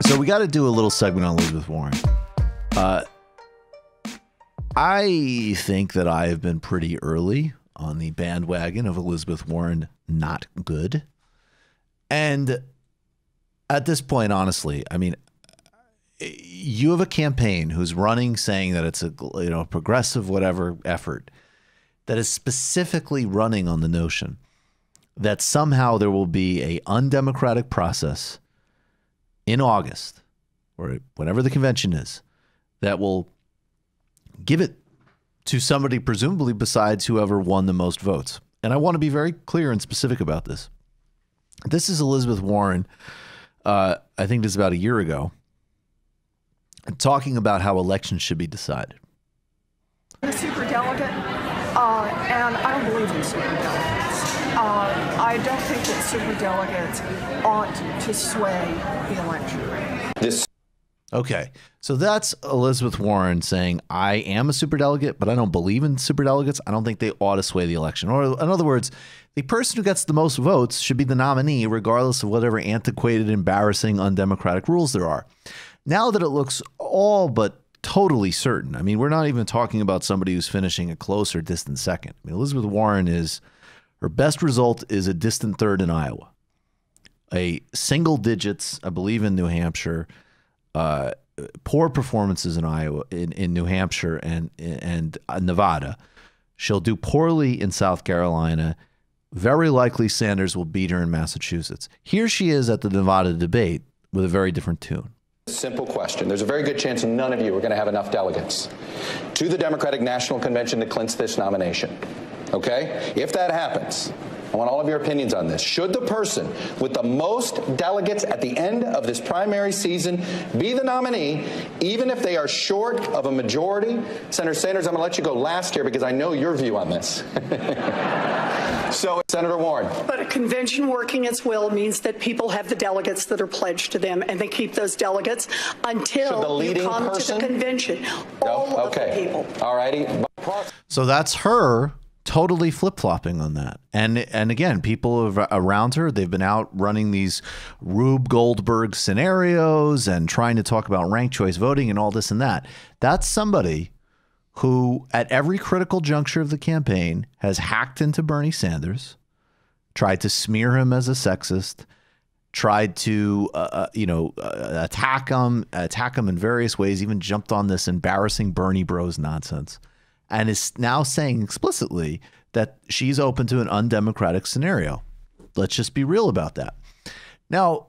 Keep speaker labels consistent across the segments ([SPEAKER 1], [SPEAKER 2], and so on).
[SPEAKER 1] So we got to do a little segment on Elizabeth Warren. I think that I have been pretty early on the bandwagon of Elizabeth Warren not good. And at this point, honestly, I mean, you have a campaign who's running saying that it's a progressive whatever effort that is specifically running on the notion that somehow there will be a undemocratic process in August or whenever the convention is that will give it to somebody presumably besides whoever won the most votes. And I want to be very clear and specific about this. This is Elizabeth Warren, I think this is about a year ago, talking about how elections should be decided.
[SPEAKER 2] I'm a super delegate, and I don't believe in super delegates. I don't think that super delegates ought to sway the election.
[SPEAKER 1] Okay, so that's Elizabeth Warren saying, I am a superdelegate, but I don't believe in superdelegates. I don't think they ought to sway the election. Or in other words, the person who gets the most votes should be the nominee, regardless of whatever antiquated, embarrassing, undemocratic rules there are. Now that it looks all but totally certain, I mean, we're not even talking about somebody who's finishing a close or distant second. I mean, Elizabeth Warren her best result is a distant third in Iowa. A single digits, I believe, in New Hampshire. Poor performances in Iowa, in New Hampshire and Nevada. She'll do poorly in South Carolina. Very likely Sanders will beat her in Massachusetts. Here she is at the Nevada debate with a very different tune.
[SPEAKER 3] Simple question. There's a very good chance none of you are going to have enough delegates to the Democratic National Convention to clinch this nomination. Okay? If that happens, I want all of your opinions on this. Should the person with the most delegates at the end of this primary season be the nominee, even if they are short of a majority? Senator Sanders, I'm going to let you go last here because I know your view on this. So, Senator Warren.
[SPEAKER 2] But a convention working its will means that people have the delegates that are pledged to them, and they keep those delegates until you come to the convention. All of the people.
[SPEAKER 3] All righty.
[SPEAKER 1] So that's her totally flip-flopping on that. And again, people around her, they've been out running these Rube Goldberg scenarios and trying to talk about ranked choice voting and all this and that. That's somebody who at every critical juncture of the campaign has hacked into Bernie Sanders, tried to smear him as a sexist, tried to attack him in various ways, even jumped on this embarrassing Bernie Bros nonsense, and is now saying explicitly that she's open to an undemocratic scenario. Let's just be real about that. Now,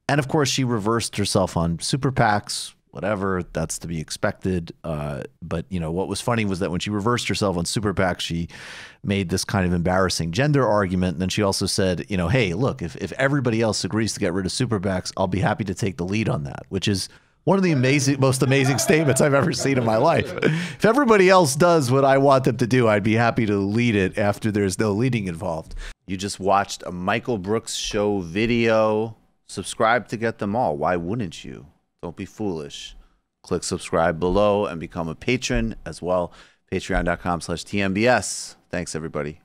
[SPEAKER 1] and of course, she reversed herself on super PACs, whatever, that's to be expected. But, what was funny was that when she reversed herself on super PACs, she made this kind of embarrassing gender argument. And then she also said, hey, look, if everybody else agrees to get rid of super PACs, I'll be happy to take the lead on that, which is one of the most amazing statements I've ever seen in my life. If everybody else does what I want them to do, I'd be happy to lead it after there's no leading involved. You just watched a Michael Brooks show video. Subscribe to get them all. Why wouldn't you? Don't be foolish. Click subscribe below and become a patron as well. Patreon.com/TMBS. Thanks, everybody.